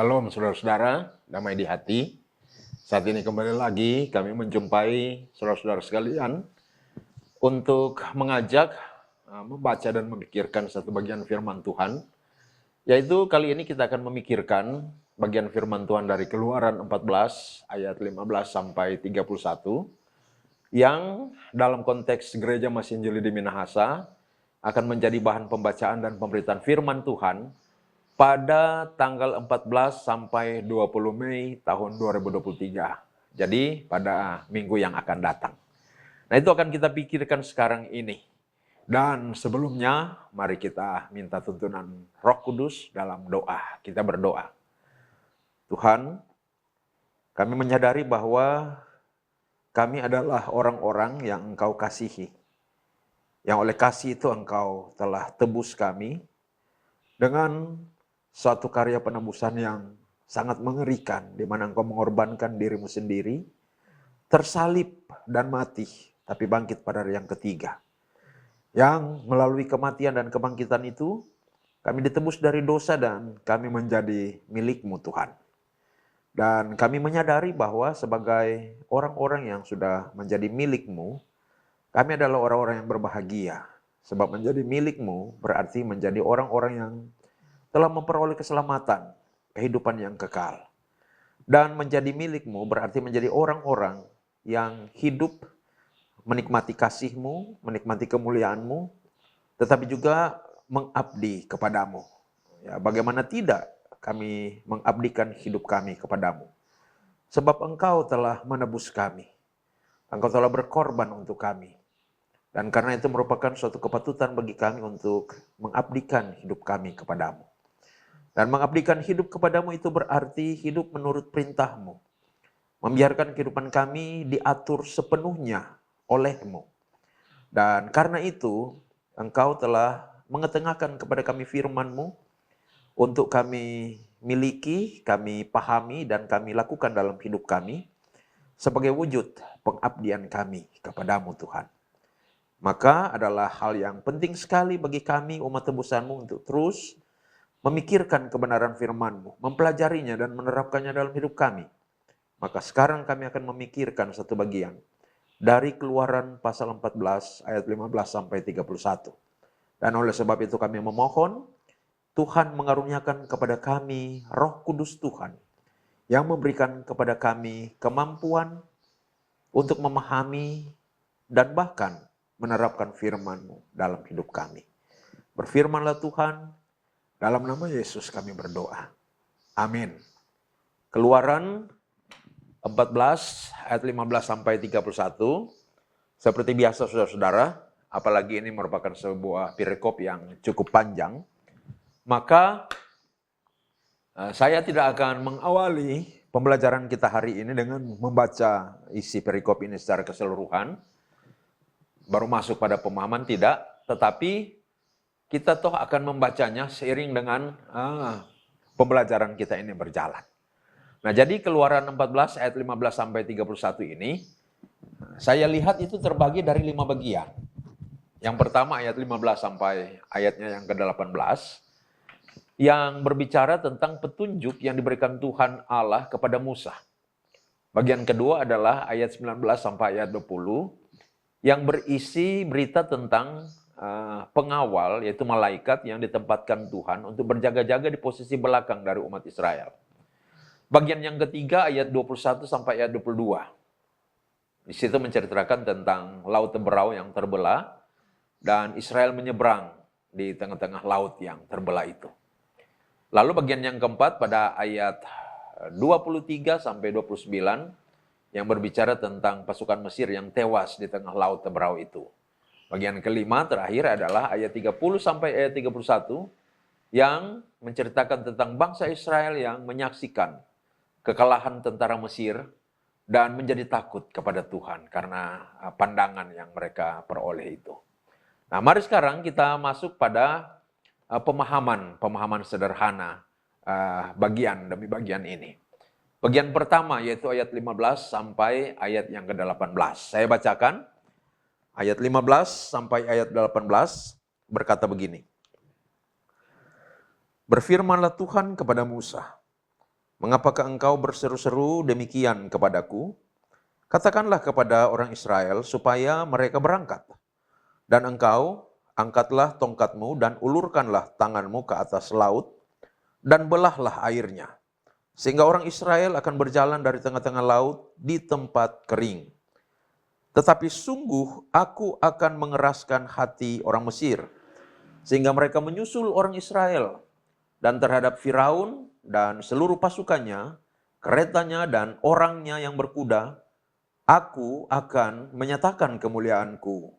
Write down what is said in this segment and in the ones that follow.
Shalom saudara-saudara, damai di hati. Saat ini kembali lagi kami menjumpai saudara-saudara sekalian untuk mengajak membaca dan memikirkan satu bagian firman Tuhan. Yaitu kali ini kita akan memikirkan bagian firman Tuhan dari Keluaran 14 ayat 15 sampai 31 yang dalam konteks Gereja Masih Injili di Minahasa akan menjadi bahan pembacaan dan pemberitaan firman Tuhan pada tanggal 14 sampai 20 Mei tahun 2023. Jadi pada minggu yang akan datang. Nah, itu akan kita pikirkan sekarang ini. Dan sebelumnya mari kita minta tuntunan Roh Kudus dalam doa. Kita berdoa. Tuhan, kami menyadari bahwa kami adalah orang-orang yang Engkau kasihi. Yang oleh kasih itu Engkau telah tebus kami dengan suatu karya penebusan yang sangat mengerikan, di mana Engkau mengorbankan dirimu sendiri, tersalib dan mati, tapi bangkit pada hari yang ketiga. Yang melalui kematian dan kebangkitan itu, kami ditebus dari dosa dan kami menjadi milik-Mu Tuhan. Dan kami menyadari bahwa sebagai orang-orang yang sudah menjadi milik-Mu, kami adalah orang-orang yang berbahagia. Sebab menjadi milik-Mu berarti menjadi orang-orang yang telah memperoleh keselamatan, kehidupan yang kekal. Dan menjadi milik-Mu berarti menjadi orang-orang yang hidup menikmati kasih-Mu, menikmati kemuliaan-Mu, tetapi juga mengabdi kepadamu. Ya, bagaimana tidak kami mengabdikan hidup kami kepadamu. Sebab Engkau telah menebus kami. Engkau telah berkorban untuk kami. Dan karena itu merupakan suatu kepatutan bagi kami untuk mengabdikan hidup kami kepadamu. Dan mengabdikan hidup kepadamu itu berarti hidup menurut perintah-Mu. Membiarkan kehidupan kami diatur sepenuhnya oleh-Mu. Dan karena itu, Engkau telah mengetengahkan kepada kami firman-Mu untuk kami miliki, kami pahami, dan kami lakukan dalam hidup kami sebagai wujud pengabdian kami kepadamu Tuhan. Maka adalah hal yang penting sekali bagi kami umat tebusan-Mu untuk terus memikirkan kebenaran firman-Mu, mempelajarinya dan menerapkannya dalam hidup kami. Maka sekarang kami akan memikirkan satu bagian dari Keluaran pasal 14 ayat 15 sampai 31. Dan oleh sebab itu kami memohon Tuhan mengaruniakan kepada kami Roh Kudus Tuhan yang memberikan kepada kami kemampuan untuk memahami dan bahkan menerapkan firman-Mu dalam hidup kami. Berfirmanlah Tuhan, dalam nama Yesus kami berdoa. Amin. Keluaran 14 ayat 15 sampai 31. Seperti biasa saudara-saudara, apalagi ini merupakan sebuah perikop yang cukup panjang, maka saya tidak akan mengawali pembelajaran kita hari ini dengan membaca isi perikop ini secara keseluruhan. Baru masuk pada pemahaman tidak, tetapi kita toh akan membacanya seiring dengan pembelajaran kita ini berjalan. Nah, jadi Keluaran 14 ayat 15 sampai 31 ini saya lihat itu terbagi dari 5 bagian. Yang pertama ayat 15 sampai ayatnya yang ke-18 yang berbicara tentang petunjuk yang diberikan Tuhan Allah kepada Musa. Bagian kedua adalah ayat 19 sampai ayat 20 yang berisi berita tentang pengawal, yaitu malaikat yang ditempatkan Tuhan untuk berjaga-jaga di posisi belakang dari umat Israel. Bagian yang ketiga ayat 21 sampai ayat 22. Di situ menceritakan tentang laut Teberau yang terbelah dan Israel menyeberang di tengah-tengah laut yang terbelah itu. Lalu bagian yang keempat pada ayat 23 sampai 29 yang berbicara tentang pasukan Mesir yang tewas di tengah laut Teberau itu. Bagian kelima terakhir adalah ayat 30 sampai ayat 31 yang menceritakan tentang bangsa Israel yang menyaksikan kekalahan tentara Mesir dan menjadi takut kepada Tuhan karena pandangan yang mereka peroleh itu. Nah, mari sekarang kita masuk pada pemahaman sederhana bagian demi bagian ini. Bagian pertama yaitu ayat 15 sampai ayat yang ke-18. Saya bacakan. Ayat 15 sampai ayat 18 berkata begini. Berfirmanlah Tuhan kepada Musa, Mengapakah engkau berseru-seru demikian kepadaku? Katakanlah kepada orang Israel supaya mereka berangkat. Dan engkau angkatlah tongkatmu dan ulurkanlah tanganmu ke atas laut dan belahlah airnya. Sehingga orang Israel akan berjalan dari tengah-tengah laut di tempat kering. Tetapi sungguh aku akan mengeraskan hati orang Mesir, sehingga mereka menyusul orang Israel. Dan terhadap Firaun dan seluruh pasukannya, keretanya dan orangnya yang berkuda, aku akan menyatakan kemuliaanku.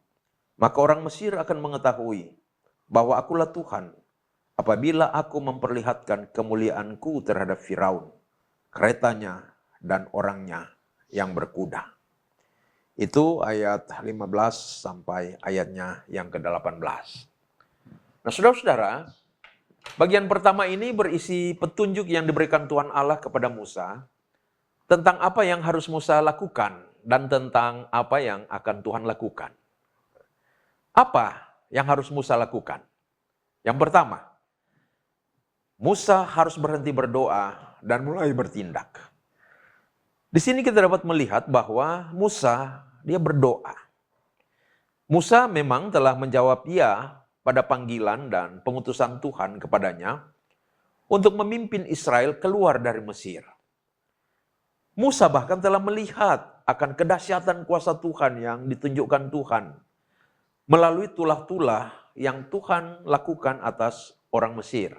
Maka orang Mesir akan mengetahui bahwa akulah Tuhan apabila aku memperlihatkan kemuliaanku terhadap Firaun, keretanya dan orangnya yang berkuda. Itu ayat 15 sampai ayatnya yang ke-18. Nah, saudara-saudara, bagian pertama ini berisi petunjuk yang diberikan Tuhan Allah kepada Musa tentang apa yang harus Musa lakukan dan tentang apa yang akan Tuhan lakukan. Apa yang harus Musa lakukan? Yang pertama, Musa harus berhenti berdoa dan mulai bertindak. Di sini kita dapat melihat bahwa Musa, dia berdoa. Musa memang telah menjawab ya pada panggilan dan pengutusan Tuhan kepadanya untuk memimpin Israel keluar dari Mesir. Musa bahkan telah melihat akan kedahsyatan kuasa Tuhan yang ditunjukkan Tuhan melalui tulah-tulah yang Tuhan lakukan atas orang Mesir.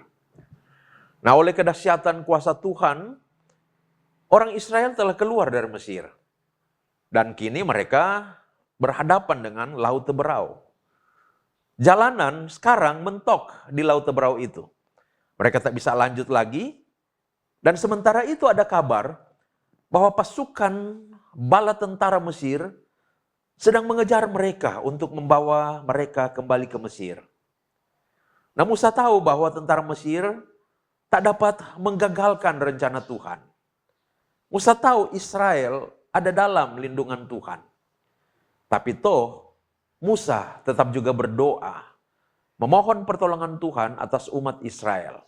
Nah, oleh kedahsyatan kuasa Tuhan, orang Israel telah keluar dari Mesir. Dan kini mereka berhadapan dengan Laut Teberau. Jalanan sekarang mentok di Laut Teberau itu. Mereka tak bisa lanjut lagi. Dan sementara itu ada kabar bahwa pasukan bala tentara Mesir sedang mengejar mereka untuk membawa mereka kembali ke Mesir. Nah, Musa tahu bahwa tentara Mesir tak dapat menggagalkan rencana Tuhan. Musa tahu Israel ada dalam lindungan Tuhan. Tapi toh Musa tetap juga berdoa, memohon pertolongan Tuhan atas umat Israel.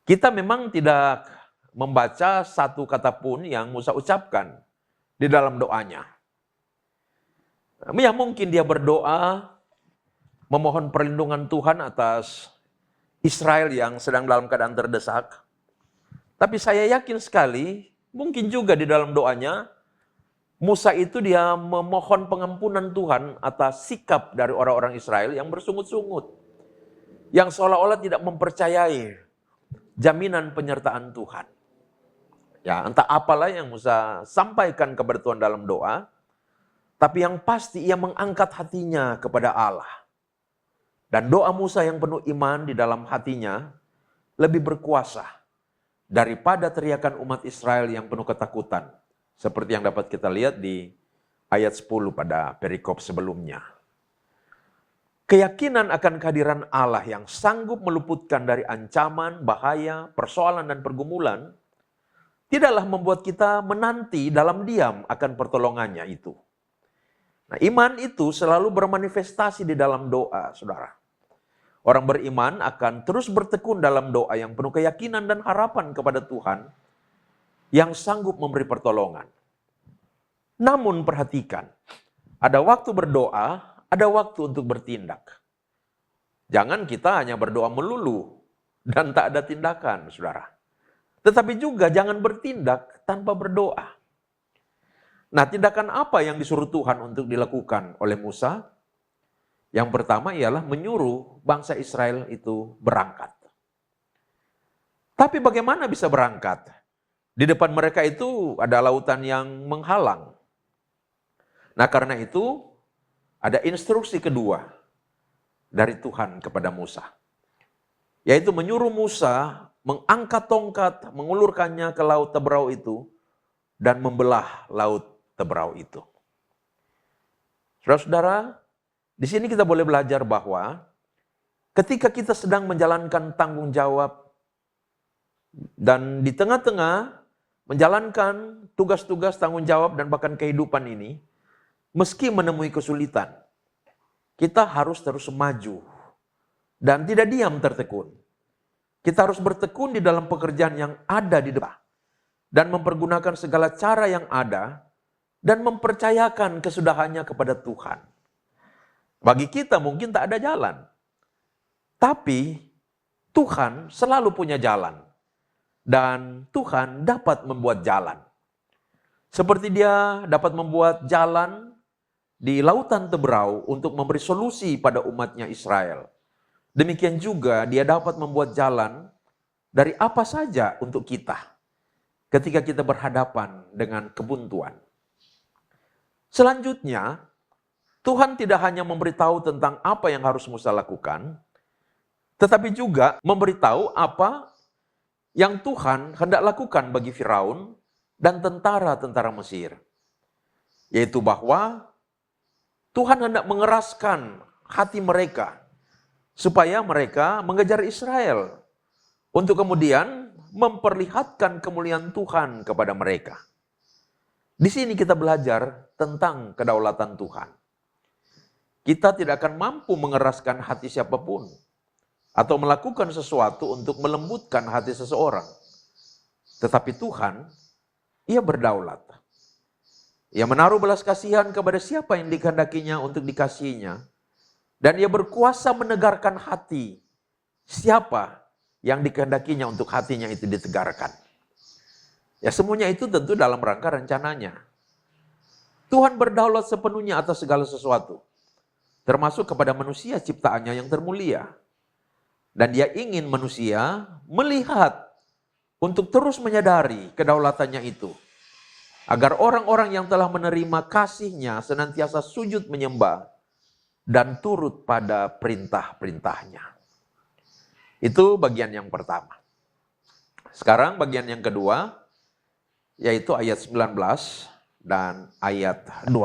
Kita memang tidak membaca satu kata pun yang Musa ucapkan di dalam doanya. Ya mungkin dia berdoa, memohon perlindungan Tuhan atas Israel yang sedang dalam keadaan terdesak. Tapi saya yakin sekali, mungkin juga di dalam doanya, Musa itu dia memohon pengampunan Tuhan atas sikap dari orang-orang Israel yang bersungut-sungut. Yang seolah-olah tidak mempercayai jaminan penyertaan Tuhan. Ya, entah apalah yang Musa sampaikan kepada Tuhan dalam doa, tapi yang pasti ia mengangkat hatinya kepada Allah. Dan doa Musa yang penuh iman di dalam hatinya lebih berkuasa daripada teriakan umat Israel yang penuh ketakutan. Seperti yang dapat kita lihat di ayat 10 pada perikop sebelumnya. Keyakinan akan kehadiran Allah yang sanggup meluputkan dari ancaman, bahaya, persoalan, dan pergumulan tidaklah membuat kita menanti dalam diam akan pertolongannya itu. Nah, iman itu selalu bermanifestasi di dalam doa, saudara. Orang beriman akan terus bertekun dalam doa yang penuh keyakinan dan harapan kepada Tuhan yang sanggup memberi pertolongan. Namun perhatikan, ada waktu berdoa, ada waktu untuk bertindak. Jangan kita hanya berdoa melulu dan tak ada tindakan, saudara. Tetapi juga jangan bertindak tanpa berdoa. Nah, tindakan apa yang disuruh Tuhan untuk dilakukan oleh Musa? Yang pertama ialah menyuruh bangsa Israel itu berangkat. Tapi bagaimana bisa berangkat? Di depan mereka itu ada lautan yang menghalang. Nah, karena itu ada instruksi kedua dari Tuhan kepada Musa. Yaitu menyuruh Musa mengangkat tongkat, mengulurkannya ke Laut Teberau itu dan membelah Laut Teberau itu. Saudara-saudara, di sini kita boleh belajar bahwa ketika kita sedang menjalankan tanggung jawab dan di tengah-tengah menjalankan tugas-tugas tanggung jawab dan bahkan kehidupan ini, meski menemui kesulitan, kita harus terus maju dan tidak diam tertekun. Kita harus bertekun di dalam pekerjaan yang ada di depan dan mempergunakan segala cara yang ada dan mempercayakan kesudahannya kepada Tuhan. Bagi kita mungkin tak ada jalan, tapi Tuhan selalu punya jalan dan Tuhan dapat membuat jalan. Seperti Dia dapat membuat jalan di lautan Teberau untuk memberi solusi pada umatnya Israel. Demikian juga Dia dapat membuat jalan dari apa saja untuk kita ketika kita berhadapan dengan kebuntuan. Selanjutnya, Tuhan tidak hanya memberitahu tentang apa yang harus Musa lakukan, tetapi juga memberitahu apa yang Tuhan hendak lakukan bagi Firaun dan tentara-tentara Mesir. Yaitu bahwa Tuhan hendak mengeraskan hati mereka supaya mereka mengejar Israel untuk kemudian memperlihatkan kemuliaan Tuhan kepada mereka. Di sini kita belajar tentang kedaulatan Tuhan. Kita tidak akan mampu mengeraskan hati siapapun atau melakukan sesuatu untuk melembutkan hati seseorang. Tetapi Tuhan, Ia berdaulat. Ia menaruh belas kasihan kepada siapa yang dikehendakinya untuk dikasihinya. Dan Ia berkuasa menegarkan hati siapa yang dikehendakinya untuk hatinya itu ditegarkan. Ya, semuanya itu tentu dalam rangka rencananya. Tuhan berdaulat sepenuhnya atas segala sesuatu, termasuk kepada manusia ciptaannya yang termulia. Dan Dia ingin manusia melihat untuk terus menyadari kedaulatannya itu, agar orang-orang yang telah menerima kasih-Nya senantiasa sujud menyembah dan turut pada perintah-perintah-Nya. Itu bagian yang pertama. Sekarang bagian yang kedua, yaitu ayat 19 dan ayat 20.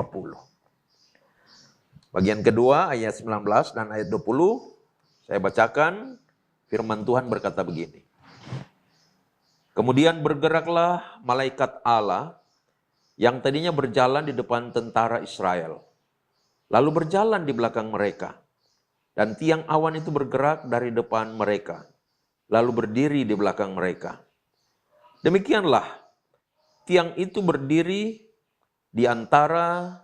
Bagian kedua ayat 19 dan ayat 20, saya bacakan. Firman Tuhan berkata begini. Kemudian bergeraklah malaikat Allah yang tadinya berjalan di depan tentara Israel, lalu berjalan di belakang mereka. Dan tiang awan itu bergerak dari depan mereka, lalu berdiri di belakang mereka. Demikianlah, tiang itu berdiri di antara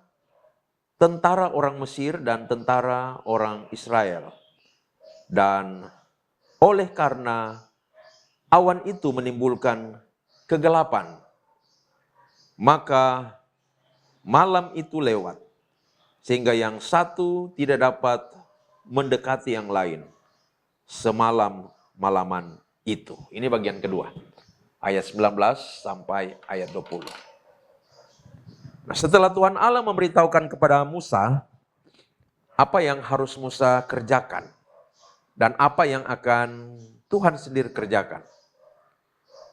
tentara orang Mesir dan tentara orang Israel. Dan oleh karena awan itu menimbulkan kegelapan, maka malam itu lewat, sehingga yang satu tidak dapat mendekati yang lain semalam-malaman itu. Ini bagian kedua. Ayat 19 sampai ayat 20. Nah, setelah Tuhan Allah memberitahukan kepada Musa apa yang harus Musa kerjakan dan apa yang akan Tuhan sendiri kerjakan,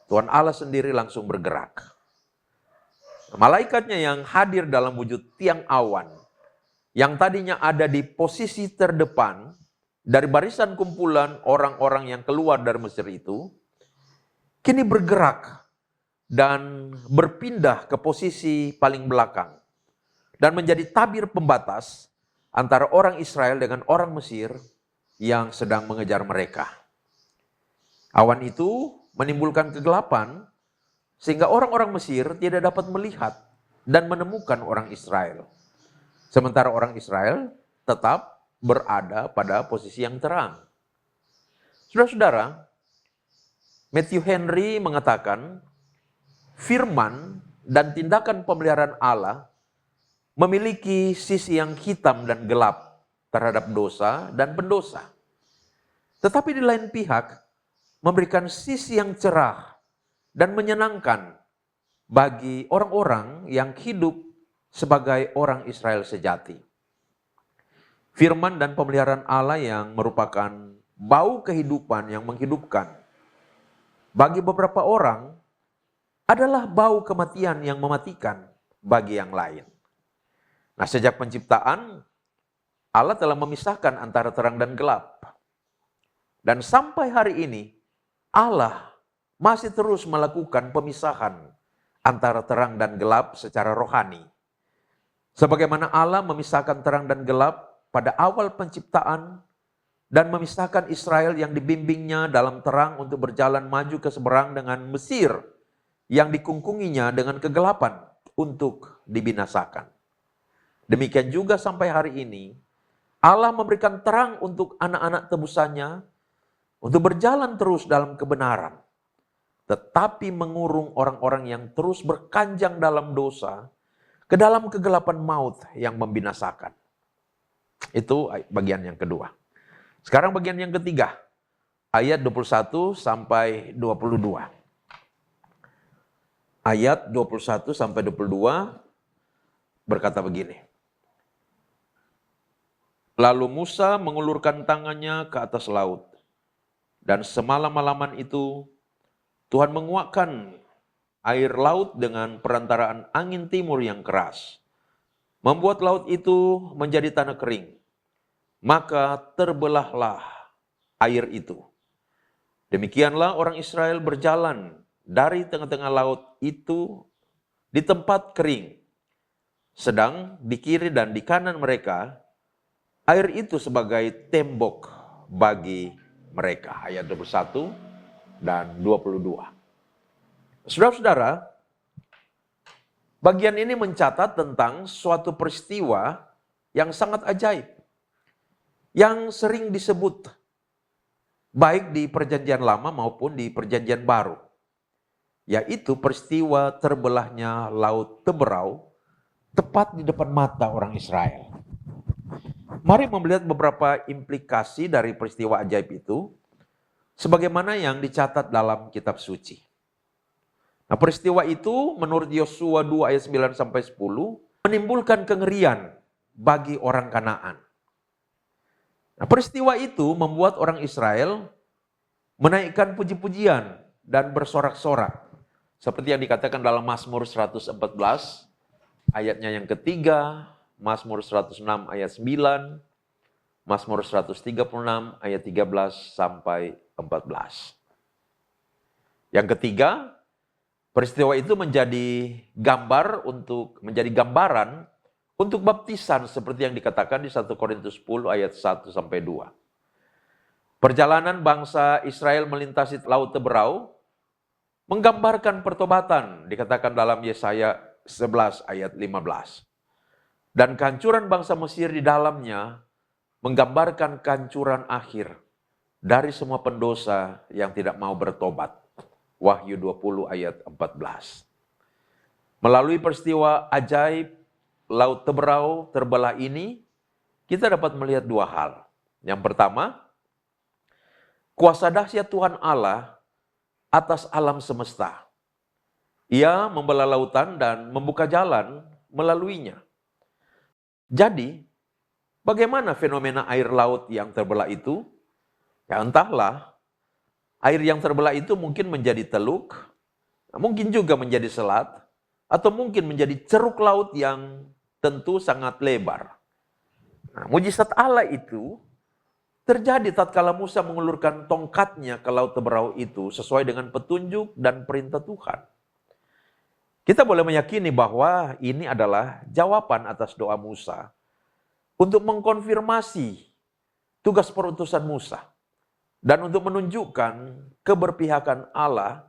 Tuhan Allah sendiri langsung bergerak. Malaikatnya yang hadir dalam wujud tiang awan, yang tadinya ada di posisi terdepan dari barisan kumpulan orang-orang yang keluar dari Mesir itu, kini bergerak dan berpindah ke posisi paling belakang dan menjadi tabir pembatas antara orang Israel dengan orang Mesir yang sedang mengejar mereka. Awan itu menimbulkan kegelapan sehingga orang-orang Mesir tidak dapat melihat dan menemukan orang Israel. Sementara orang Israel tetap berada pada posisi yang terang. Saudara-saudara, Matthew Henry mengatakan, firman dan tindakan pemeliharaan Allah memiliki sisi yang hitam dan gelap terhadap dosa dan pendosa. Tetapi di lain pihak, memberikan sisi yang cerah dan menyenangkan bagi orang-orang yang hidup sebagai orang Israel sejati. Firman dan pemeliharaan Allah yang merupakan bau kehidupan yang menghidupkan, bagi beberapa orang adalah bau kematian yang mematikan bagi yang lain. Nah, sejak penciptaan, Allah telah memisahkan antara terang dan gelap. Dan sampai hari ini, Allah masih terus melakukan pemisahan antara terang dan gelap secara rohani. Sebagaimana Allah memisahkan terang dan gelap pada awal penciptaan dan memisahkan Israel yang dibimbingnya dalam terang untuk berjalan maju ke seberang dengan Mesir yang dikungkunginya dengan kegelapan untuk dibinasakan. Demikian juga sampai hari ini, Allah memberikan terang untuk anak-anak tebusannya untuk berjalan terus dalam kebenaran, tetapi mengurung orang-orang yang terus berkanjang dalam dosa ke dalam kegelapan maut yang membinasakan. Itu bagian yang kedua. Sekarang bagian yang ketiga, ayat 21 sampai 22. Ayat 21 sampai 22 berkata begini. Lalu Musa mengulurkan tangannya ke atas laut, dan semalam-malaman itu Tuhan menguakkan air laut dengan perantaraan angin timur yang keras, membuat laut itu menjadi tanah kering. Maka terbelahlah air itu. Demikianlah orang Israel berjalan dari tengah-tengah laut itu di tempat kering. Sedang di kiri dan di kanan mereka, air itu sebagai tembok bagi mereka. Ayat 21 dan 22. Saudara-saudara, bagian ini mencatat tentang suatu peristiwa yang sangat ajaib, yang sering disebut baik di perjanjian lama maupun di perjanjian baru, yaitu peristiwa terbelahnya Laut Teberau tepat di depan mata orang Israel. Mari melihat beberapa implikasi dari peristiwa ajaib itu, sebagaimana yang dicatat dalam kitab suci. Nah, peristiwa itu menurut Yosua 2 ayat 9 sampai 10 menimbulkan kengerian bagi orang Kanaan. Nah, peristiwa itu membuat orang Israel menaikkan puji-pujian dan bersorak-sorak. Seperti yang dikatakan dalam Mazmur 114 ayatnya yang ketiga, Mazmur 106 ayat 9, Mazmur 136 ayat 13 sampai 14. Yang ketiga, peristiwa itu menjadi gambaran untuk baptisan seperti yang dikatakan di 1 Korintus 10 ayat 1 sampai 2. Perjalanan bangsa Israel melintasi Laut Teberau menggambarkan pertobatan, dikatakan dalam Yesaya 11 ayat 15. Dan kehancuran bangsa Mesir di dalamnya menggambarkan kehancuran akhir dari semua pendosa yang tidak mau bertobat. Wahyu 20 ayat 14. Melalui peristiwa ajaib Laut Teberau terbelah ini, kita dapat melihat dua hal. Yang pertama, kuasa dahsyat Tuhan Allah atas alam semesta. Ia membelah lautan dan membuka jalan melaluinya. Jadi, bagaimana fenomena air laut yang terbelah itu? Ya entahlah, air yang terbelah itu mungkin menjadi teluk, mungkin juga menjadi selat, atau mungkin menjadi ceruk laut yang tentu sangat lebar. Nah, mujizat Allah itu terjadi tatkala Musa mengulurkan tongkatnya ke Laut Teberau itu sesuai dengan petunjuk dan perintah Tuhan. Kita boleh meyakini bahwa ini adalah jawaban atas doa Musa untuk mengkonfirmasi tugas perutusan Musa dan untuk menunjukkan keberpihakan Allah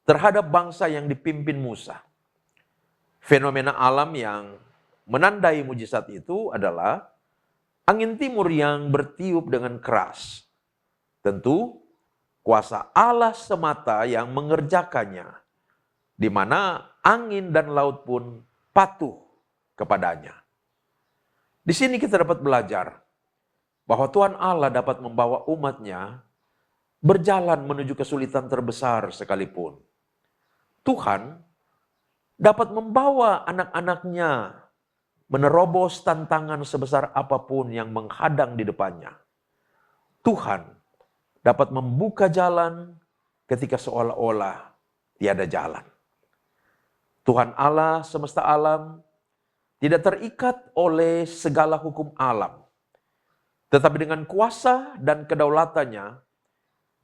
terhadap bangsa yang dipimpin Musa. Fenomena alam yang menandai mujizat itu adalah angin timur yang bertiup dengan keras. Tentu kuasa Allah semata yang mengerjakannya, di mana angin dan laut pun patuh kepadanya. Di sini kita dapat belajar bahwa Tuhan Allah dapat membawa umatnya berjalan menuju kesulitan terbesar sekalipun. Tuhan dapat membawa anak-anaknya menerobos tantangan sebesar apapun yang menghadang di depannya. Tuhan dapat membuka jalan ketika seolah-olah tiada jalan. Tuhan Allah semesta alam tidak terikat oleh segala hukum alam. Tetapi dengan kuasa dan kedaulatannya,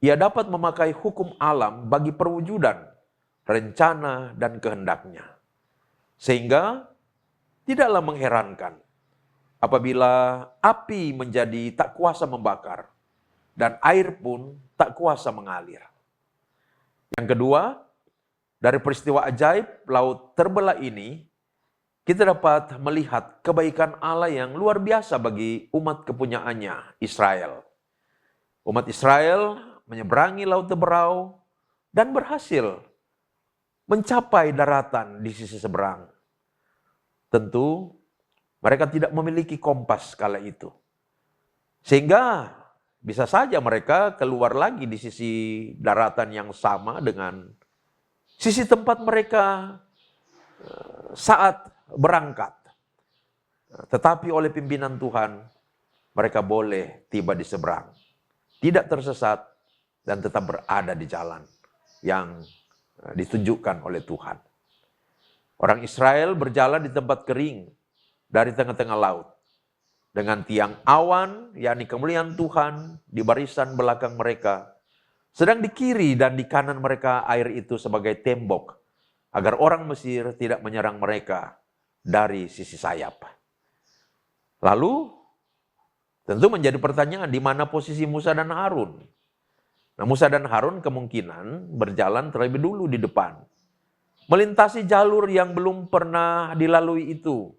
Ia dapat memakai hukum alam bagi perwujudan, rencana, dan kehendaknya. Sehingga tidaklah mengherankan apabila api menjadi tak kuasa membakar, dan air pun tak kuasa mengalir. Yang kedua, dari peristiwa ajaib laut terbelah ini, kita dapat melihat kebaikan Allah yang luar biasa bagi umat kepunyaannya, Israel. Umat Israel menyeberangi laut Teberau dan berhasil mencapai daratan di sisi seberang. Tentu mereka tidak memiliki kompas kala itu. Sehingga bisa saja mereka keluar lagi di sisi daratan yang sama dengan sisi tempat mereka saat berangkat. Tetapi oleh pimpinan Tuhan, mereka boleh tiba di seberang. Tidak tersesat dan tetap berada di jalan yang ditunjukkan oleh Tuhan. Orang Israel berjalan di tempat kering dari tengah-tengah laut. Dengan tiang awan, yakni kemuliaan Tuhan, di barisan belakang mereka. Sedang di kiri dan di kanan mereka air itu sebagai tembok, agar orang Mesir tidak menyerang mereka dari sisi sayap. Lalu, tentu menjadi pertanyaan, di mana posisi Musa dan Harun? Nah, Musa dan Harun kemungkinan berjalan terlebih dulu di depan, melintasi jalur yang belum pernah dilalui itu.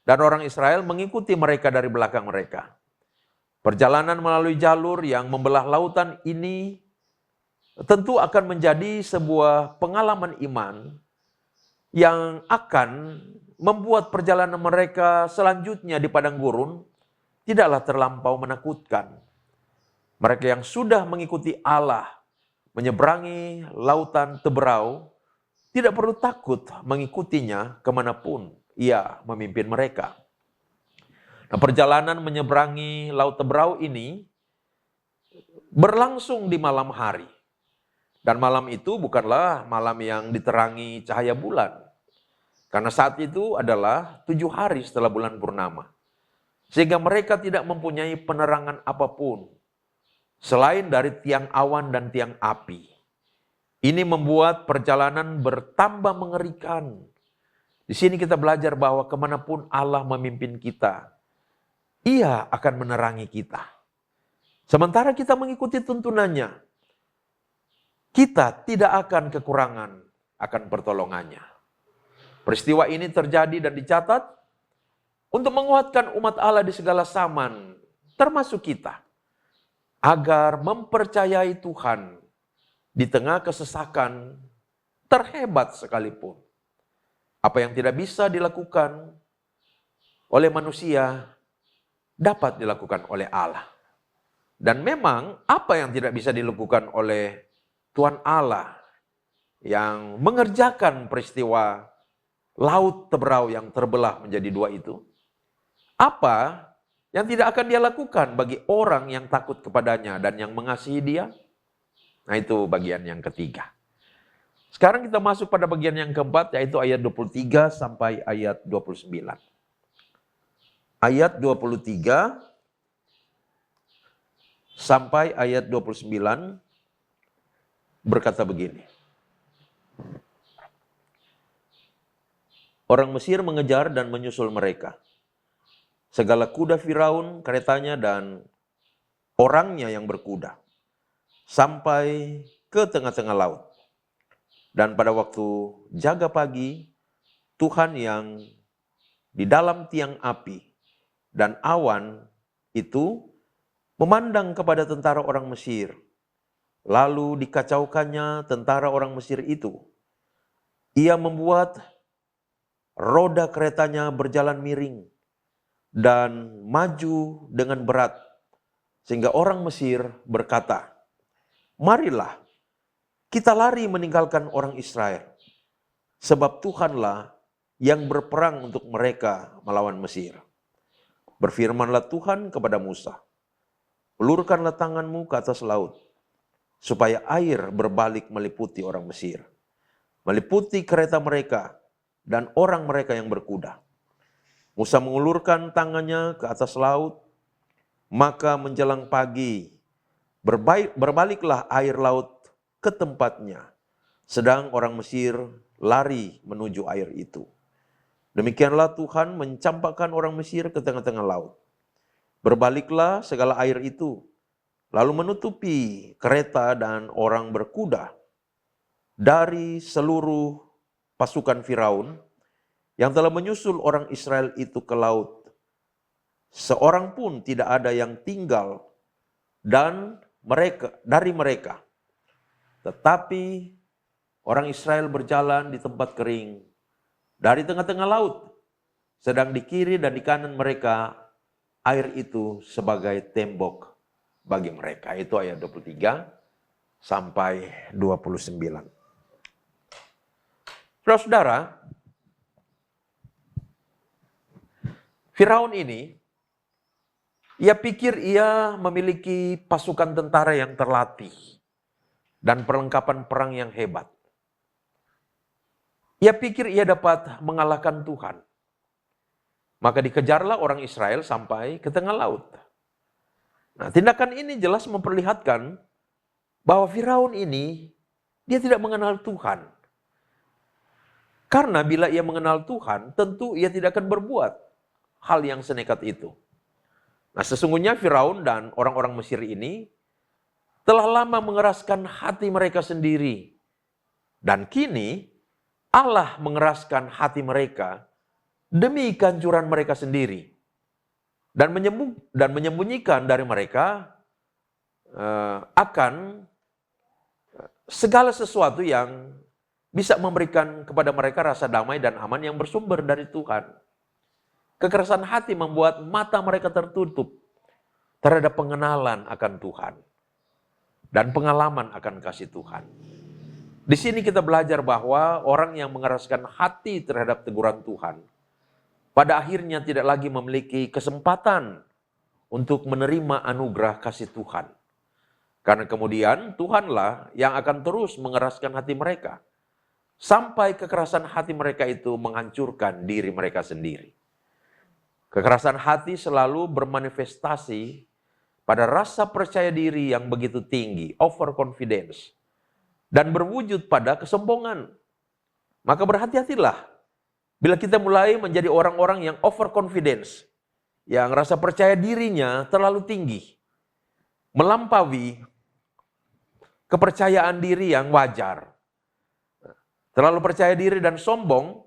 Dan orang Israel mengikuti mereka dari belakang mereka. Perjalanan melalui jalur yang membelah lautan ini tentu akan menjadi sebuah pengalaman iman yang akan membuat perjalanan mereka selanjutnya di padang gurun tidaklah terlampau menakutkan. Mereka yang sudah mengikuti Allah menyeberangi lautan Teberau tidak perlu takut mengikutinya kemanapun ia memimpin mereka. Nah, perjalanan menyeberangi laut Teberau ini berlangsung di malam hari. Dan malam itu bukanlah malam yang diterangi cahaya bulan. Karena saat itu adalah 7 hari setelah bulan purnama. Sehingga mereka tidak mempunyai penerangan apapun selain dari tiang awan dan tiang api. Ini membuat perjalanan bertambah mengerikan. Di sini kita belajar bahwa kemanapun Allah memimpin kita, Ia akan menerangi kita. Sementara kita mengikuti tuntunannya, kita tidak akan kekurangan akan pertolongannya. Peristiwa ini terjadi dan dicatat untuk menguatkan umat Allah di segala zaman, termasuk kita, agar mempercayai Tuhan di tengah kesesakan terhebat sekalipun. Apa yang tidak bisa dilakukan oleh manusia dapat dilakukan oleh Allah. Dan memang apa yang tidak bisa dilakukan oleh Tuhan Allah yang mengerjakan peristiwa laut Teberau yang terbelah menjadi 2 itu, apa yang tidak akan dia lakukan bagi orang yang takut kepadanya dan yang mengasihi dia? Nah, itu bagian yang ketiga. Sekarang kita masuk pada bagian yang keempat, yaitu ayat 23 sampai ayat 29. Ayat 23 sampai ayat 29 berkata begini. Orang Mesir mengejar dan menyusul mereka. Segala kuda Firaun, keretanya, dan orangnya yang berkuda, sampai ke tengah-tengah laut. Dan pada waktu jaga pagi, Tuhan yang di dalam tiang api dan awan itu memandang kepada tentara orang Mesir. Lalu dikacaukannya tentara orang Mesir itu. Ia membuat roda keretanya berjalan miring dan maju dengan berat. Sehingga orang Mesir berkata, marilah kita lari meninggalkan orang Israel. Sebab Tuhanlah yang berperang untuk mereka melawan Mesir. Berfirmanlah Tuhan kepada Musa, ulurkanlah tanganmu ke atas laut, supaya air berbalik meliputi orang Mesir, meliputi kereta mereka dan orang mereka yang berkuda. Musa mengulurkan tangannya ke atas laut, maka menjelang pagi berbaliklah air laut ke tempatnya, sedang orang Mesir lari menuju air itu. Demikianlah Tuhan mencampakkan orang Mesir ke tengah-tengah laut. Berbaliklah segala air itu, lalu menutupi kereta dan orang berkuda dari seluruh pasukan Firaun yang telah menyusul orang Israel itu ke laut. Seorang pun tidak ada yang tinggal dari mereka. Tetapi orang Israel berjalan di tempat kering dari tengah-tengah laut, sedang di kiri dan di kanan mereka air itu sebagai tembok bagi mereka. Itu ayat 23 sampai 29. Saudara-saudara, Firaun ini, ia pikir ia memiliki pasukan tentara yang terlatih dan perlengkapan perang yang hebat. Ia pikir ia dapat mengalahkan Tuhan. Maka dikejarlah orang Israel sampai ke tengah laut. Nah, tindakan ini jelas memperlihatkan bahwa Firaun ini, dia tidak mengenal Tuhan. Karena bila ia mengenal Tuhan, tentu ia tidak akan berbuat hal yang senekat itu. Nah, sesungguhnya Firaun dan orang-orang Mesir ini telah lama mengeraskan hati mereka sendiri. Dan kini Allah mengeraskan hati mereka demi kehancuran mereka sendiri. Dan menyembunyikan dari mereka akan segala sesuatu yang bisa memberikan kepada mereka rasa damai dan aman yang bersumber dari Tuhan. Kekerasan hati membuat mata mereka tertutup terhadap pengenalan akan Tuhan dan pengalaman akan kasih Tuhan. Di sini kita belajar bahwa orang yang mengeraskan hati terhadap teguran Tuhan, pada akhirnya tidak lagi memiliki kesempatan untuk menerima anugerah kasih Tuhan. Karena kemudian Tuhanlah yang akan terus mengeraskan hati mereka, sampai kekerasan hati mereka itu menghancurkan diri mereka sendiri. Kekerasan hati selalu bermanifestasi pada rasa percaya diri yang begitu tinggi, overconfidence, dan berwujud pada kesombongan. Maka berhati-hatilah bila kita mulai menjadi orang-orang yang overconfidence, yang rasa percaya dirinya terlalu tinggi, melampaui kepercayaan diri yang wajar. Terlalu percaya diri dan sombong,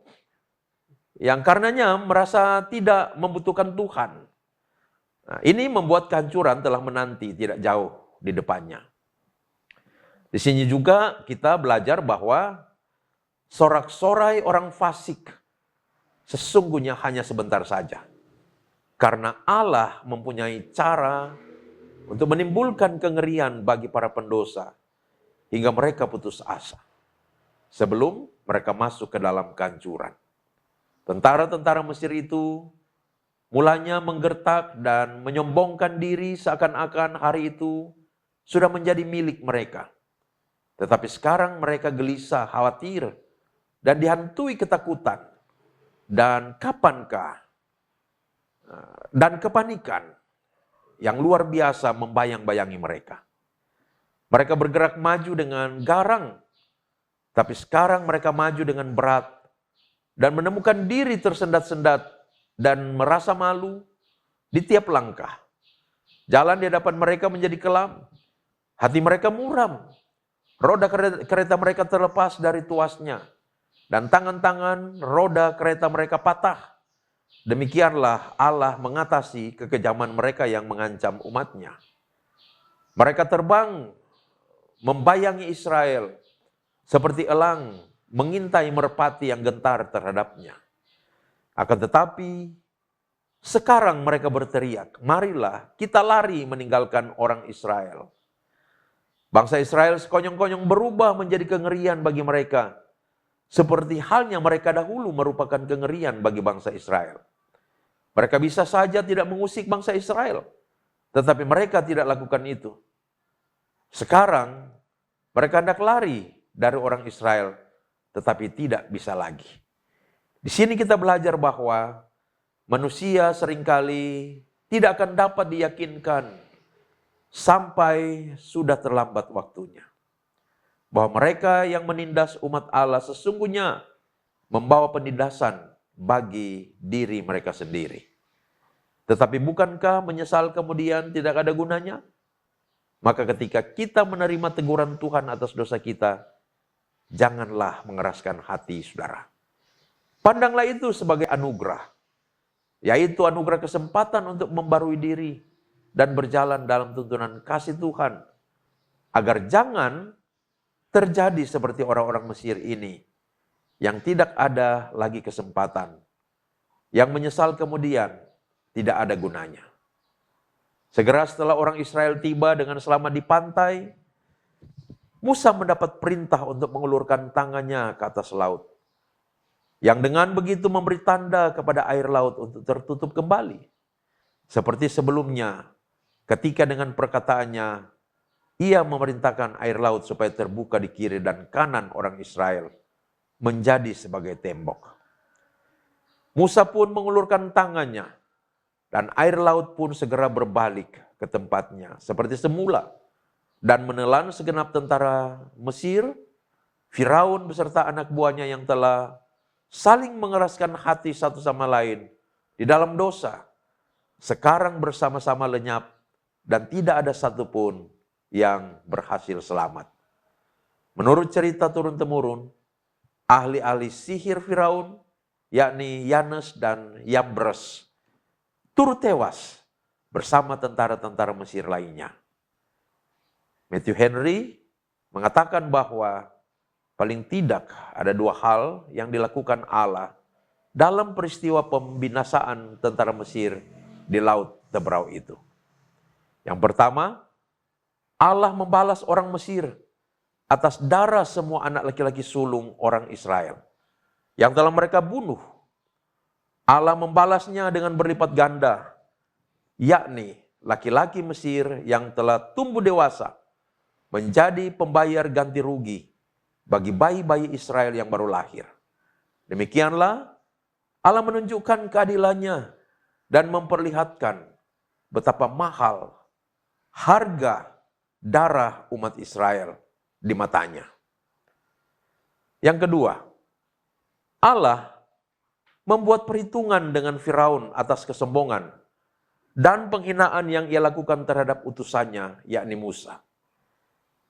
yang karenanya merasa tidak membutuhkan Tuhan. Nah, ini membuat kehancuran telah menanti tidak jauh di depannya. Di sini juga kita belajar bahwa sorak-sorai orang fasik sesungguhnya hanya sebentar saja. Karena Allah mempunyai cara untuk menimbulkan kengerian bagi para pendosa hingga mereka putus asa sebelum mereka masuk ke dalam kehancuran. Tentara-tentara Mesir itu mulanya menggertak dan menyombongkan diri seakan-akan hari itu sudah menjadi milik mereka. Tetapi sekarang mereka gelisah, khawatir, dan dihantui ketakutan. Dan kepanikan yang luar biasa membayang-bayangi mereka. Mereka bergerak maju dengan garang, tapi sekarang mereka maju dengan berat dan menemukan diri tersendat-sendat dan merasa malu di tiap langkah. Jalan di hadapan mereka menjadi kelam, hati mereka muram, roda kereta mereka terlepas dari tuasnya, dan tangan-tangan roda kereta mereka patah. Demikianlah Allah mengatasi kekejaman mereka yang mengancam umatnya. Mereka terbang membayangi Israel seperti elang mengintai merpati yang gentar terhadapnya. Akan tetapi sekarang mereka berteriak, marilah kita lari meninggalkan orang Israel. Bangsa Israel sekonyong-konyong berubah menjadi kengerian bagi mereka, seperti halnya mereka dahulu merupakan kengerian bagi bangsa Israel. Mereka bisa saja tidak mengusik bangsa Israel, tetapi mereka tidak lakukan itu. Sekarang mereka hendak lari dari orang Israel, tetapi tidak bisa lagi. Di sini kita belajar bahwa manusia seringkali tidak akan dapat diyakinkan sampai sudah terlambat waktunya. Bahwa mereka yang menindas umat Allah sesungguhnya membawa penindasan bagi diri mereka sendiri. Tetapi bukankah menyesal kemudian tidak ada gunanya? Maka ketika kita menerima teguran Tuhan atas dosa kita, janganlah mengeraskan hati saudara. Pandanglah itu sebagai anugerah, yaitu anugerah kesempatan untuk membarui diri dan berjalan dalam tuntunan kasih Tuhan, agar jangan terjadi seperti orang-orang Mesir ini, yang tidak ada lagi kesempatan, yang menyesal kemudian tidak ada gunanya. Segera setelah orang Israel tiba dengan selamat di pantai, Musa mendapat perintah untuk mengulurkan tangannya ke atas laut, yang dengan begitu memberi tanda kepada air laut untuk tertutup kembali. Seperti sebelumnya, ketika dengan perkataannya, ia memerintahkan air laut supaya terbuka di kiri dan kanan orang Israel, menjadi sebagai tembok. Musa pun mengulurkan tangannya, dan air laut pun segera berbalik ke tempatnya seperti semula, dan menelan segenap tentara Mesir, Firaun beserta anak buahnya yang telah saling mengeraskan hati satu sama lain di dalam dosa, sekarang bersama-sama lenyap, dan tidak ada satupun yang berhasil selamat. Menurut cerita turun-temurun, ahli-ahli sihir Firaun, yakni Yanes dan Yambres, turut tewas bersama tentara-tentara Mesir lainnya. Matthew Henry mengatakan bahwa paling tidak ada dua hal yang dilakukan Allah dalam peristiwa pembinasaan tentara Mesir di Laut Teberau itu. Yang pertama, Allah membalas orang Mesir atas darah semua anak laki-laki sulung orang Israel yang telah mereka bunuh. Allah membalasnya dengan berlipat ganda, yakni laki-laki Mesir yang telah tumbuh dewasa menjadi pembayar ganti rugi bagi bayi-bayi Israel yang baru lahir. Demikianlah Allah menunjukkan keadilannya dan memperlihatkan betapa mahal harga darah umat Israel di matanya. Yang kedua, Allah membuat perhitungan dengan Firaun atas kesombongan dan penghinaan yang ia lakukan terhadap utusannya, yakni Musa.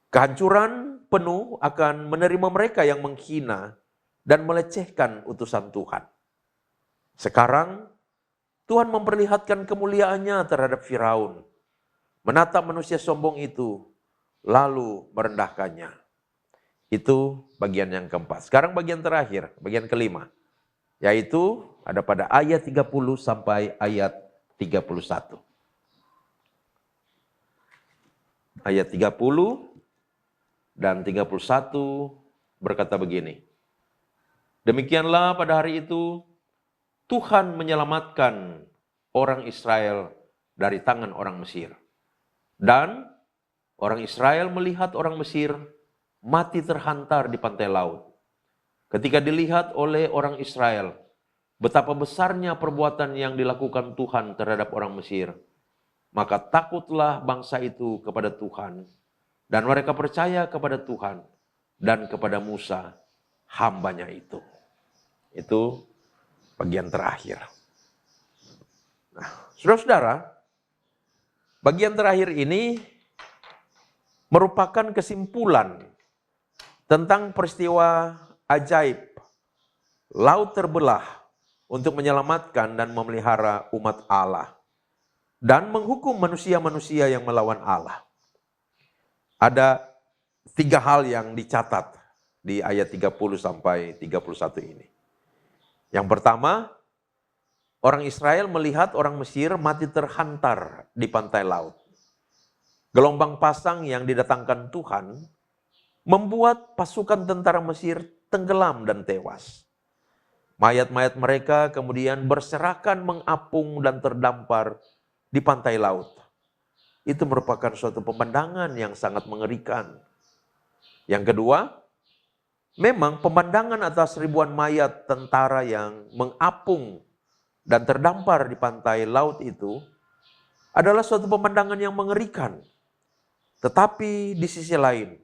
Kehancuran penuh akan menerima mereka yang menghina dan melecehkan utusan Tuhan. Sekarang, Tuhan memperlihatkan kemuliaannya terhadap Firaun, menatap manusia sombong itu, lalu merendahkannya. Itu bagian yang keempat. Sekarang bagian terakhir, bagian kelima. Yaitu ada pada ayat 30 sampai ayat 31. Ayat 30 dan 31 berkata begini. Demikianlah pada hari itu, Tuhan menyelamatkan orang Israel dari tangan orang Mesir. Dan orang Israel melihat orang Mesir mati terhantar di pantai laut. Ketika dilihat oleh orang Israel betapa besarnya perbuatan yang dilakukan Tuhan terhadap orang Mesir, maka takutlah bangsa itu kepada Tuhan, dan mereka percaya kepada Tuhan dan kepada Musa, hambanya itu. Itu bagian terakhir. Nah, saudara-saudara, bagian terakhir ini merupakan kesimpulan tentang peristiwa ajaib laut terbelah untuk menyelamatkan dan memelihara umat Allah dan menghukum manusia-manusia yang melawan Allah. Ada 3 hal yang dicatat di ayat 30 sampai 31 ini. Yang pertama, orang Israel melihat orang Mesir mati terhantar di pantai laut. Gelombang pasang yang didatangkan Tuhan membuat pasukan tentara Mesir tenggelam dan tewas. Mayat-mayat mereka kemudian berserakan mengapung dan terdampar di pantai laut. Itu merupakan suatu pemandangan yang sangat mengerikan. Yang kedua, memang pemandangan atas ribuan mayat tentara yang mengapung dan terdampar di pantai laut itu adalah suatu pemandangan yang mengerikan. Tetapi di sisi lain,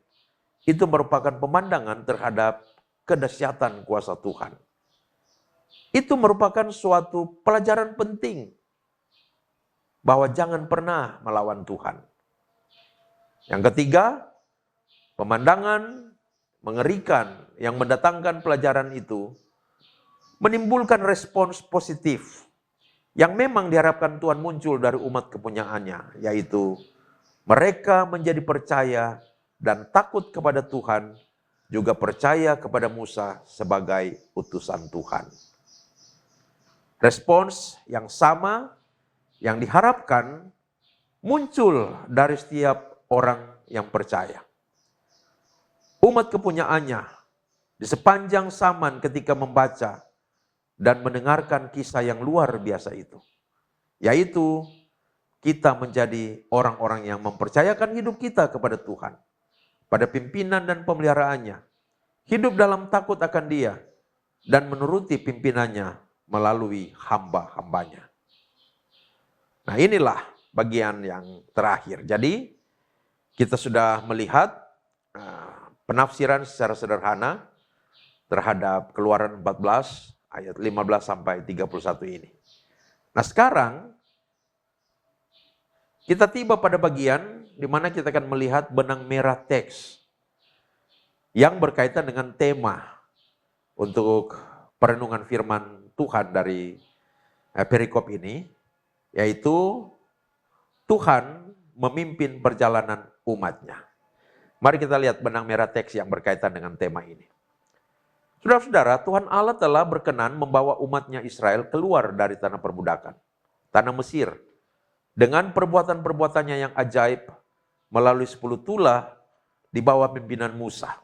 itu merupakan pemandangan terhadap kedahsyatan kuasa Tuhan. Itu merupakan suatu pelajaran penting bahwa jangan pernah melawan Tuhan. Yang ketiga, pemandangan mengerikan yang mendatangkan pelajaran itu menimbulkan respons positif yang memang diharapkan Tuhan muncul dari umat kepunyaannya, yaitu mereka menjadi percaya dan takut kepada Tuhan, juga percaya kepada Musa sebagai utusan Tuhan. Respons yang sama yang diharapkan muncul dari setiap orang yang percaya. Umat kepunyaannya di sepanjang zaman ketika membaca dan mendengarkan kisah yang luar biasa itu, yaitu kita menjadi orang-orang yang mempercayakan hidup kita kepada Tuhan, pada pimpinan dan pemeliharaannya, hidup dalam takut akan Dia, dan menuruti pimpinannya melalui hamba-hambanya. Nah, inilah bagian yang terakhir. Jadi, kita sudah melihat penafsiran secara sederhana terhadap Keluaran 14 ayat 15 sampai 31 ini. Nah, sekarang kita tiba pada bagian di mana kita akan melihat benang merah teks yang berkaitan dengan tema untuk perenungan firman Tuhan dari perikop ini, yaitu Tuhan memimpin perjalanan umatnya. Mari kita lihat benang merah teks yang berkaitan dengan tema ini. Saudara-saudara, Tuhan Allah telah berkenan membawa umatnya Israel keluar dari tanah perbudakan, tanah Mesir, dengan perbuatan-perbuatannya yang ajaib melalui 10 tulah di bawah pimpinan Musa.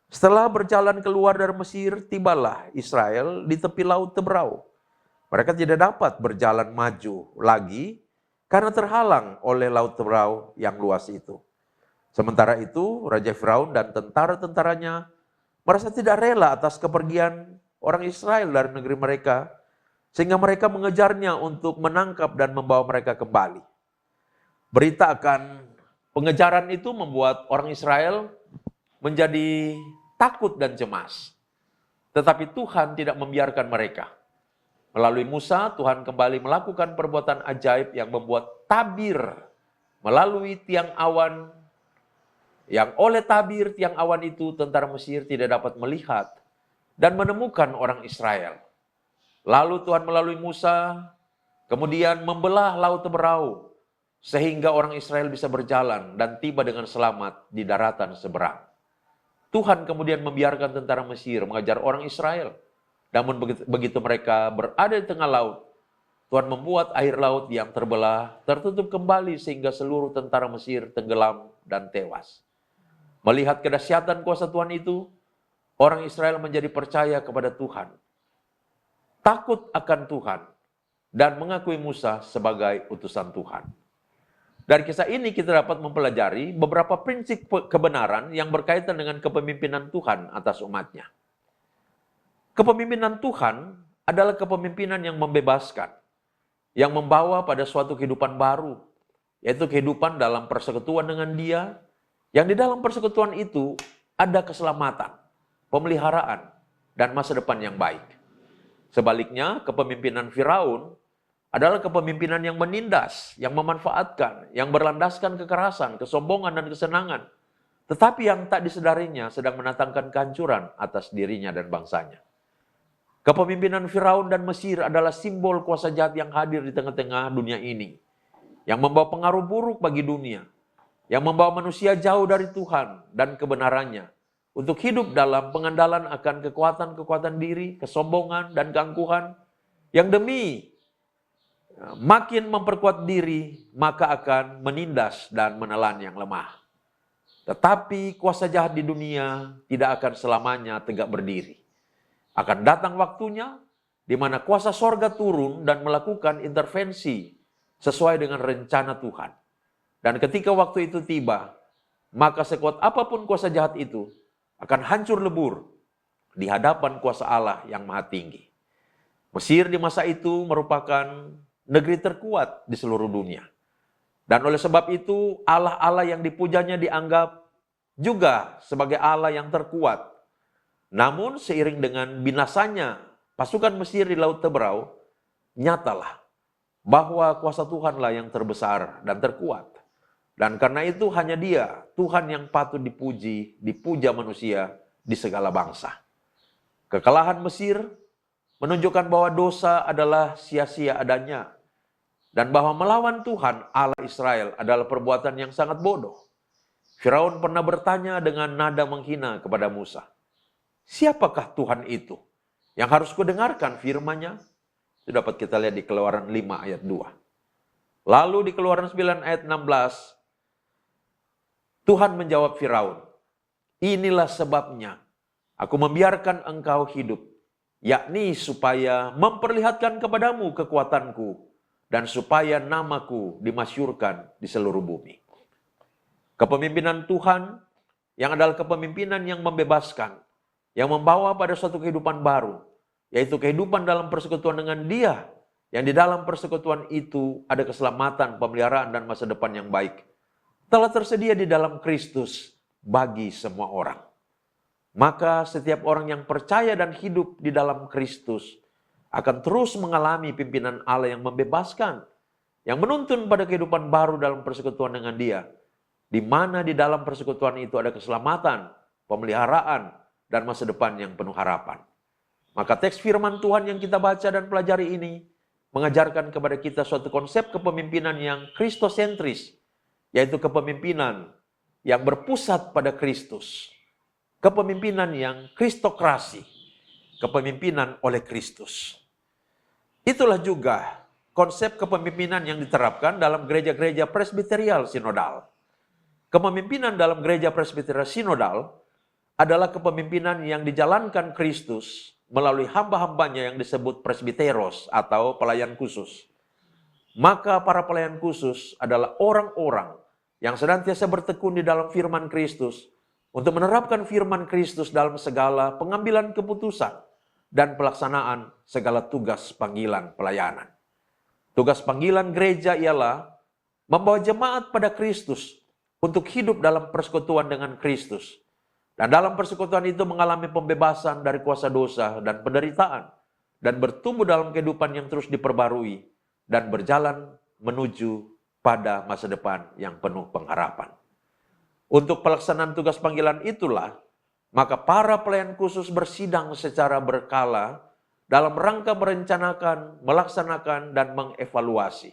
Setelah berjalan keluar dari Mesir, tibalah Israel di tepi laut Tebrau. Mereka tidak dapat berjalan maju lagi karena terhalang oleh laut Tebrau yang luas itu. Sementara itu, Raja Firaun dan tentara-tentaranya merasa tidak rela atas kepergian orang Israel dari negeri mereka, sehingga mereka mengejarnya untuk menangkap dan membawa mereka kembali. Berita akan pengejaran itu membuat orang Israel menjadi takut dan cemas. Tetapi Tuhan tidak membiarkan mereka. Melalui Musa, Tuhan kembali melakukan perbuatan ajaib yang membuat tabir melalui tiang awan, yang oleh tabir tiang awan itu tentara Mesir tidak dapat melihat dan menemukan orang Israel. Lalu Tuhan melalui Musa kemudian membelah laut Tebrau sehingga orang Israel bisa berjalan dan tiba dengan selamat di daratan seberang. Tuhan kemudian membiarkan tentara Mesir mengejar orang Israel. Namun begitu mereka berada di tengah laut, Tuhan membuat air laut yang terbelah tertutup kembali sehingga seluruh tentara Mesir tenggelam dan tewas. Melihat kedahsyatan kuasa Tuhan itu, orang Israel menjadi percaya kepada Tuhan, takut akan Tuhan, dan mengakui Musa sebagai utusan Tuhan. Dari kisah ini kita dapat mempelajari beberapa prinsip kebenaran yang berkaitan dengan kepemimpinan Tuhan atas umatnya. Kepemimpinan Tuhan adalah kepemimpinan yang membebaskan, yang membawa pada suatu kehidupan baru, yaitu kehidupan dalam persekutuan dengan Dia, yang di dalam persekutuan itu ada keselamatan, pemeliharaan, dan masa depan yang baik. Sebaliknya, kepemimpinan Firaun adalah kepemimpinan yang menindas, yang memanfaatkan, yang berlandaskan kekerasan, kesombongan, dan kesenangan. Tetapi yang tak disadarinya sedang mendatangkan kehancuran atas dirinya dan bangsanya. Kepemimpinan Firaun dan Mesir adalah simbol kuasa jahat yang hadir di tengah-tengah dunia ini, yang membawa pengaruh buruk bagi dunia, yang membawa manusia jauh dari Tuhan dan kebenarannya, untuk hidup dalam pengandalan akan kekuatan-kekuatan diri, kesombongan, dan keangkuhan, yang demi makin memperkuat diri, maka akan menindas dan menelan yang lemah. Tetapi kuasa jahat di dunia tidak akan selamanya tegak berdiri. Akan datang waktunya di mana kuasa sorga turun dan melakukan intervensi sesuai dengan rencana Tuhan. Dan ketika waktu itu tiba, maka sekuat apapun kuasa jahat itu akan hancur lebur di hadapan kuasa Allah yang maha tinggi. Mesir di masa itu merupakan negeri terkuat di seluruh dunia. Dan oleh sebab itu, Allah-Allah yang dipujanya dianggap juga sebagai Allah yang terkuat. Namun seiring dengan binasanya pasukan Mesir di Laut Tebrau, nyatalah bahwa kuasa Tuhanlah yang terbesar dan terkuat. Dan karena itu hanya Dia, Tuhan yang patut dipuji, dipuja manusia di segala bangsa. Kekalahan Mesir menunjukkan bahwa dosa adalah sia-sia adanya. Dan bahwa melawan Tuhan, Allah Israel adalah perbuatan yang sangat bodoh. Firaun pernah bertanya dengan nada menghina kepada Musa, "Siapakah Tuhan itu yang harus kudengarkan firman-Nya?" Itu dapat kita lihat di Keluaran 5 ayat 2. Lalu di Keluaran 9 ayat 16, Tuhan menjawab Firaun, "Inilah sebabnya aku membiarkan engkau hidup, yakni supaya memperlihatkan kepadamu kekuatanku dan supaya namaku dimasyurkan di seluruh bumi." Kepemimpinan Tuhan yang adalah kepemimpinan yang membebaskan, yang membawa pada suatu kehidupan baru, yaitu kehidupan dalam persekutuan dengan Dia, yang di dalam persekutuan itu ada keselamatan, pemeliharaan, dan masa depan yang baik, telah tersedia di dalam Kristus bagi semua orang. Maka setiap orang yang percaya dan hidup di dalam Kristus akan terus mengalami pimpinan Allah yang membebaskan, yang menuntun pada kehidupan baru dalam persekutuan dengan Dia, di mana di dalam persekutuan itu ada keselamatan, pemeliharaan, dan masa depan yang penuh harapan. Maka teks firman Tuhan yang kita baca dan pelajari ini mengajarkan kepada kita suatu konsep kepemimpinan yang kristosentris, yaitu kepemimpinan yang berpusat pada Kristus. Kepemimpinan yang kristokrasi, kepemimpinan oleh Kristus. Itulah juga konsep kepemimpinan yang diterapkan dalam gereja-gereja presbiterial sinodal. Kepemimpinan dalam gereja presbiterial sinodal adalah kepemimpinan yang dijalankan Kristus melalui hamba-hambanya yang disebut presbiteros atau pelayan khusus. Maka para pelayan khusus adalah orang-orang yang senantiasa bertekun di dalam firman Kristus untuk menerapkan firman Kristus dalam segala pengambilan keputusan dan pelaksanaan segala tugas panggilan pelayanan. Tugas panggilan gereja ialah membawa jemaat pada Kristus untuk hidup dalam persekutuan dengan Kristus. Dan dalam persekutuan itu mengalami pembebasan dari kuasa dosa dan penderitaan, dan bertumbuh dalam kehidupan yang terus diperbarui, dan berjalan menuju pada masa depan yang penuh pengharapan. Untuk pelaksanaan tugas panggilan itulah, maka para pelayan khusus bersidang secara berkala dalam rangka merencanakan, melaksanakan, dan mengevaluasi.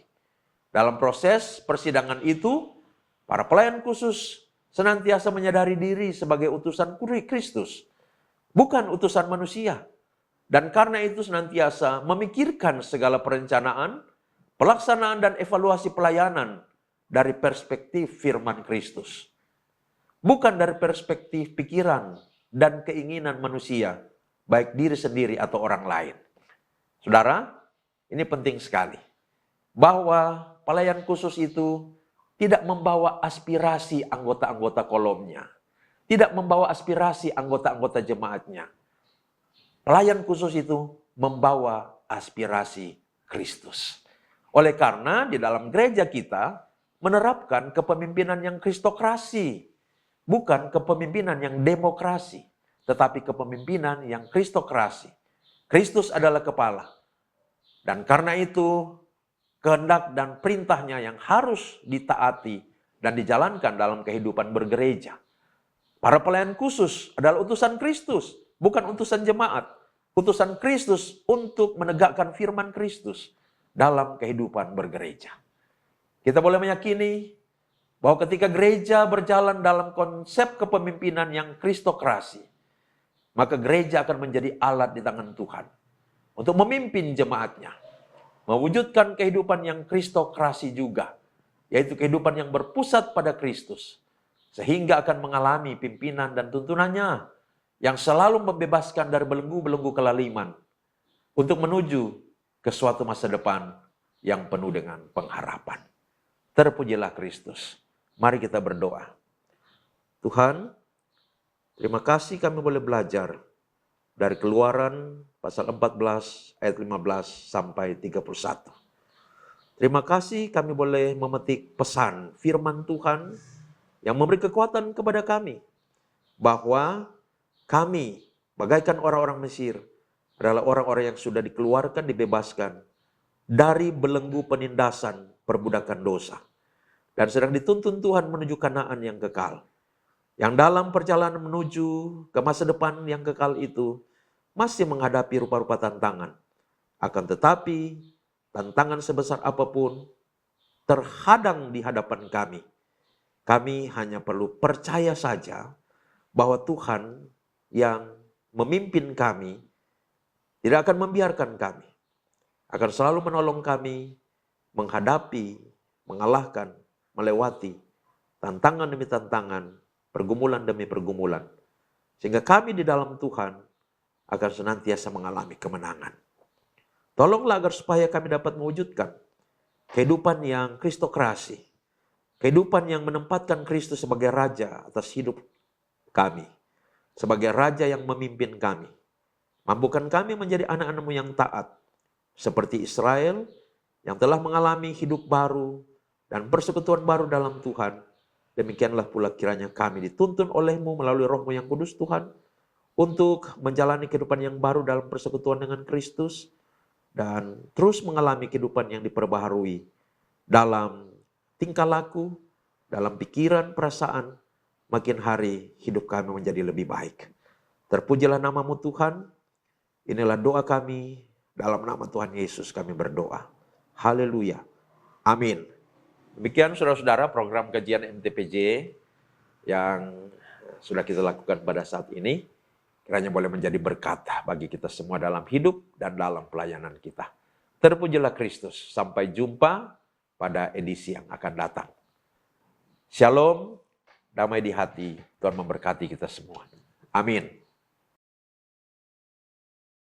Dalam proses persidangan itu, para pelayan khusus senantiasa menyadari diri sebagai utusan Kristus, bukan utusan manusia. Dan karena itu senantiasa memikirkan segala perencanaan, pelaksanaan, dan evaluasi pelayanan dari perspektif firman Kristus. Bukan dari perspektif pikiran dan keinginan manusia, baik diri sendiri atau orang lain. Saudara, ini penting sekali. Bahwa pelayan khusus itu tidak membawa aspirasi anggota-anggota kolomnya. Tidak membawa aspirasi anggota-anggota jemaatnya. Pelayan khusus itu membawa aspirasi Kristus. Oleh karena di dalam gereja kita menerapkan kepemimpinan yang kristokrasi. Bukan kepemimpinan yang demokrasi. Tetapi kepemimpinan yang kristokrasi. Kristus adalah kepala. Dan karena itu kehendak dan perintahnya yang harus ditaati dan dijalankan dalam kehidupan bergereja. Para pelayan khusus adalah utusan Kristus, bukan utusan jemaat. Utusan Kristus untuk menegakkan firman Kristus dalam kehidupan bergereja. Kita boleh meyakini bahwa ketika gereja berjalan dalam konsep kepemimpinan yang kristokrasi, maka gereja akan menjadi alat di tangan Tuhan untuk memimpin jemaatnya, mewujudkan kehidupan yang kristokrasi juga, yaitu kehidupan yang berpusat pada Kristus, sehingga akan mengalami pimpinan dan tuntunannya yang selalu membebaskan dari belenggu-belenggu kelaliman untuk menuju ke suatu masa depan yang penuh dengan pengharapan. Terpujilah Kristus. Mari kita berdoa. Tuhan, terima kasih kami boleh belajar dari Keluaran pasal 14 ayat 15 sampai 31. Terima kasih kami boleh memetik pesan firman Tuhan yang memberi kekuatan kepada kami bahwa kami bagaikan orang-orang Mesir adalah orang-orang yang sudah dikeluarkan, dibebaskan dari belenggu penindasan perbudakan dosa. dan sedang dituntun Tuhan menuju Kanaan yang kekal. Yang dalam perjalanan menuju ke masa depan yang kekal itu masih menghadapi rupa-rupa tantangan. Akan tetapi tantangan sebesar apapun terhadang di hadapan kami. Kami hanya perlu percaya saja bahwa Tuhan yang memimpin kami tidak akan membiarkan kami. Akan selalu menolong kami menghadapi, mengalahkan, melewati tantangan demi tantangan, pergumulan demi pergumulan. Sehingga kami di dalam Tuhan akan senantiasa mengalami kemenangan. Tolonglah agar supaya kami dapat mewujudkan kehidupan yang kristokrasi. Kehidupan yang menempatkan Kristus sebagai Raja atas hidup kami. Sebagai Raja yang memimpin kami. Mampukan kami menjadi anak-anak-Mu yang taat. Seperti Israel yang telah mengalami hidup baru dan persekutuan baru dalam Tuhan. Demikianlah pula kiranya kami dituntun oleh-Mu melalui Roh-Mu yang kudus Tuhan. Untuk menjalani kehidupan yang baru dalam persekutuan dengan Kristus. Dan terus mengalami kehidupan yang diperbaharui dalam tingkah laku, dalam pikiran, perasaan, makin hari hidup kami menjadi lebih baik. Terpujilah nama-Mu Tuhan, inilah doa kami, dalam nama Tuhan Yesus kami berdoa. Haleluya. Amin. Demikian saudara-saudara program kajian MTPJ yang sudah kita lakukan pada saat ini. Kiranya boleh menjadi berkat bagi kita semua dalam hidup dan dalam pelayanan kita. Terpujilah Kristus. Sampai jumpa pada edisi yang akan datang. Shalom, damai di hati. Tuhan memberkati kita semua. Amin.